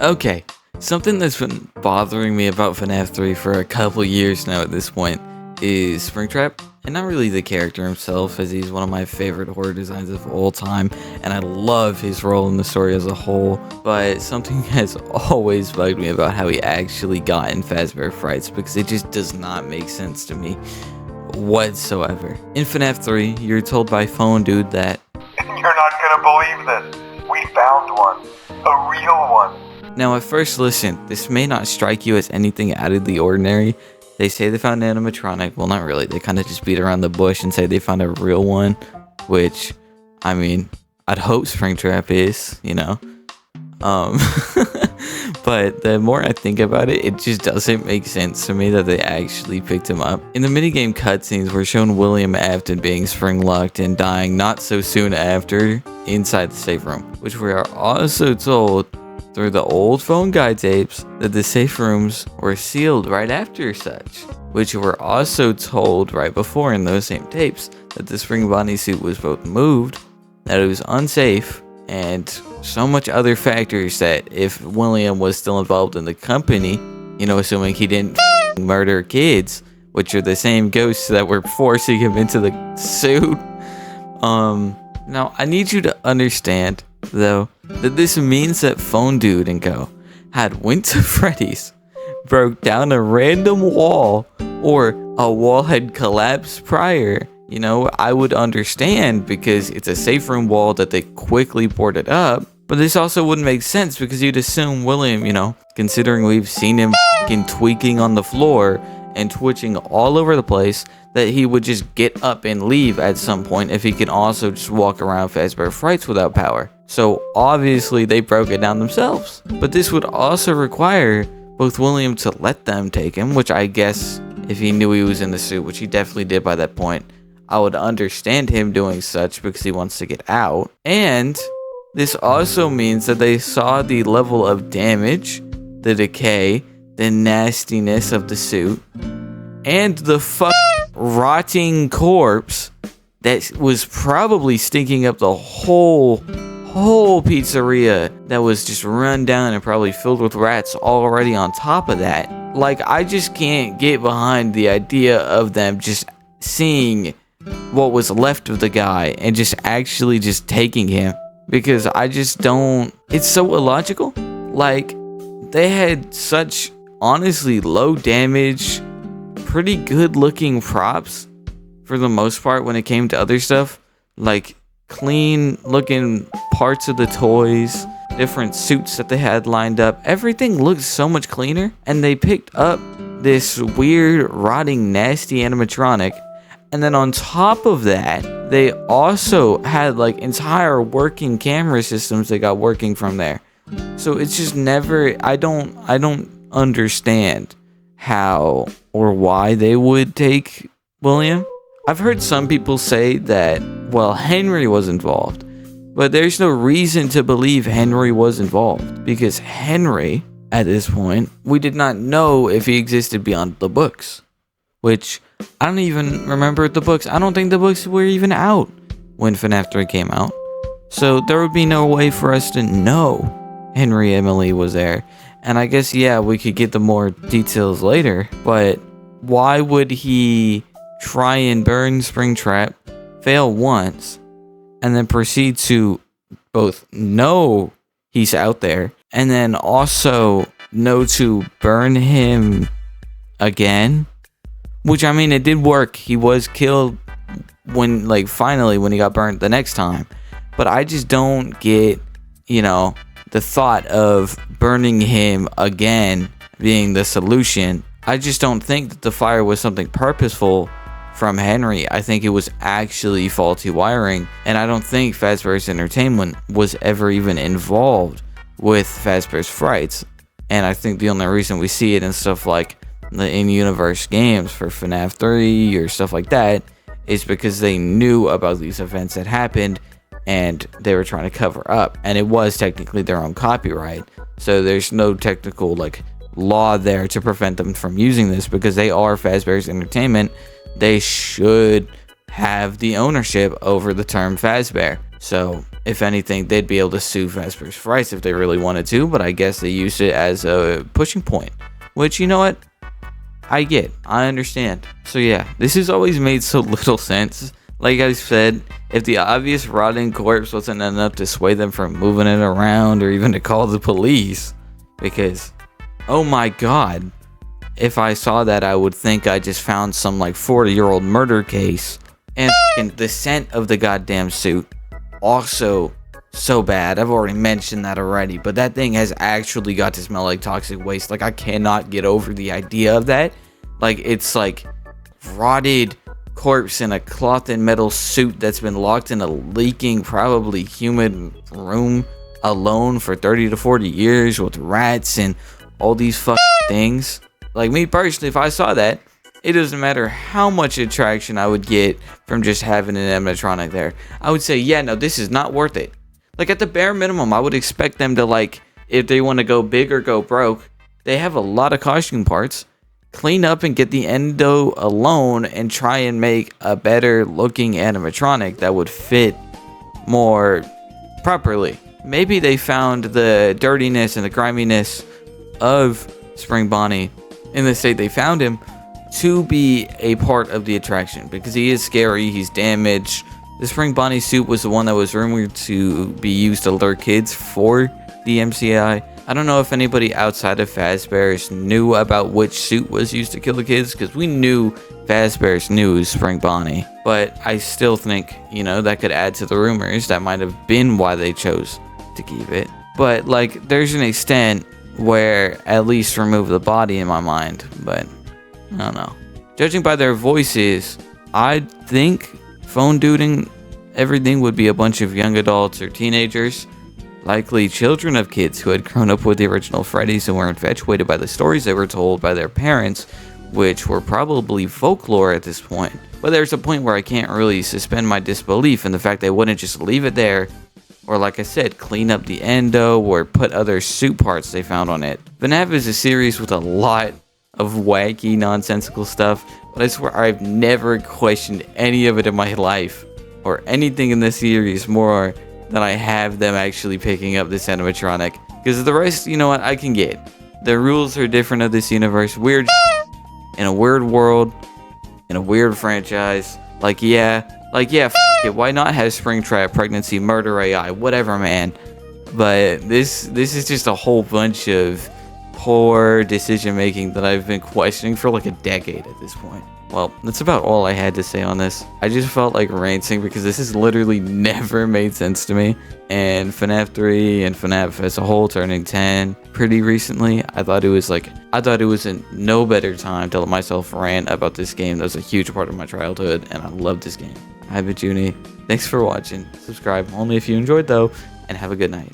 Okay, something that's been bothering me about FNAF 3 for a couple years now at this point is Springtrap, and not really the character himself, as he's one of my favorite horror designs of all time, and I love his role in the story as a whole, but something has always bugged me about how he actually got in Fazbear Frights, because it just does not make sense to me whatsoever. In FNAF 3, you're told by Phone Dude that, "You're not gonna believe this. We found one. A real one." Now at first listen, this may not strike you as anything out of the ordinary. They say they found an animatronic. Well, not really. They kind of just beat around the bush and say they found a real one, which, I mean, I'd hope Springtrap is, you know. But the more I think about it, it just doesn't make sense to me that they actually picked him up. In the minigame cutscenes, we're shown William Afton being spring-locked and dying not so soon after inside the safe room, which we are also told through the old phone guide tapes that the safe rooms were sealed right after such, which were also told right before in those same tapes that the spring bodysuit was both moved, that it was unsafe, and so much other factors that if William was still involved in the company, you know, assuming he didn't murder kids, which are the same ghosts that were forcing him into the suit. Now I need you to understand though that this means that Phone Dude and Co had went to Freddy's, broke down a random wall, or a wall had collapsed prior. You know, I would understand because it's a safe room wall that they quickly boarded up, but this also wouldn't make sense because you'd assume William, you know, considering we've seen him tweaking on the floor and twitching all over the place, that he would just get up and leave at some point if he can also just walk around Fazbear Frights without power. So obviously they broke it down themselves. But this would also require both William to let them take him, which I guess if he knew he was in the suit, which he definitely did by that point, I would understand him doing such because he wants to get out. And this also means that they saw the level of damage, the decay, the nastiness of the suit, and the rotting corpse that was probably stinking up the whole pizzeria that was just run down and probably filled with rats already on top of that. Like, I just can't get behind the idea of them just seeing what was left of the guy and just actually just taking him, because I just don't, it's so illogical. Like, they had such honestly low damage, pretty good looking props for the most part when it came to other stuff, like clean looking parts of the toys, different suits that they had lined up. Everything looked so much cleaner, and they picked up this weird rotting nasty animatronic, and then on top of that they also had like entire working camera systems that got working from there. So it's just never, I don't understand how or why they would take William. I've heard some people say that, well, Henry was involved, but there's no reason to believe Henry was involved, because Henry, at this point, we did not know if he existed beyond the books, which I don't even remember the books. I don't think the books were even out when FNAF 3 came out, so there would be no way for us to know Henry Emily was there. And I guess, yeah, we could get the more details later, but why would he try and burn Springtrap, fail once, and then proceed to both know he's out there and then also know to burn him again? Which, I mean, it did work. He was killed when, like, finally when he got burned the next time. But I just don't get, you know, the thought of burning him again being the solution. I just don't think that the fire was something purposeful from Henry. I think it was actually faulty wiring, and I don't think Fazbear's Entertainment was ever even involved with Fazbear's Frights. And I think the only reason we see it in stuff like the in-universe games for FNAF 3 or stuff like that is because they knew about these events that happened and they were trying to cover up, and it was technically their own copyright, so there's no technical like law there to prevent them from using this because they are Fazbear's Entertainment. They should have the ownership over the term Fazbear. So, if anything, they'd be able to sue Fazbear's Frights if they really wanted to, but I guess they used it as a pushing point. Which, you know what? I get. I understand. So yeah, this has always made so little sense. Like I said, if the obvious rotting corpse wasn't enough to sway them from moving it around or even to call the police. Because, oh my god, if I saw that, I would think I just found some like 40-year-old murder case. And the scent of the goddamn suit, also so bad. I've already mentioned that already, but that thing has actually got to smell like toxic waste. Like, I cannot get over the idea of that. Like, it's like rotted corpse in a cloth and metal suit that's been locked in a leaking, probably humid room alone for 30 to 40 years with rats and all these fucking things. Like, me personally, if I saw that, it doesn't matter how much attraction I would get from just having an animatronic there. I would say, yeah, no, this is not worth it. Like, at the bare minimum, I would expect them to, like, if they want to go big or go broke, they have a lot of costume parts. Clean up and get the endo alone and try and make a better looking animatronic that would fit more properly. Maybe they found the dirtiness and the griminess of Spring Bonnie in the state they found him to be a part of the attraction, because he is scary, he's damaged. The Spring Bonnie suit was the one that was rumored to be used to lure kids for the MCI. I don't know if anybody outside of Fazbear's knew about which suit was used to kill the kids, because we knew Fazbear's knew Spring Bonnie. But I still think, you know, that could add to the rumors. That might have been why they chose to keep it. But, like, there's an extent where at least remove the body in my mind, but I don't know. Judging by their voices, I think phone duding everything would be a bunch of young adults or teenagers, likely children of kids who had grown up with the original Freddy's and were infatuated by the stories they were told by their parents, which were probably folklore at this point. But there's a point where I can't really suspend my disbelief in the fact they wouldn't just leave it there, or like I said, clean up the endo or put other suit parts they found on it. FNAF is a series with a lot of wacky, nonsensical stuff, but I swear I've never questioned any of it in my life, or anything in this series more than I have them actually picking up this animatronic. Because the rest, you know what, I can get. The rules are different of this universe. Weird in a weird world, in a weird franchise. Like yeah, it, why not have Springtrap, pregnancy, murder AI, whatever, man. But this is just a whole bunch of poor decision making that I've been questioning for like a decade at this point. Well, that's about all I had to say on this. I just felt like ranting because this has literally never made sense to me. And FNAF 3 and FNAF as a whole turning 10 pretty recently, I thought it was a no better time to let myself rant about this game that was a huge part of my childhood, and I love this game. I've been Junie. Thanks for watching. Subscribe only if you enjoyed though, and have a good night.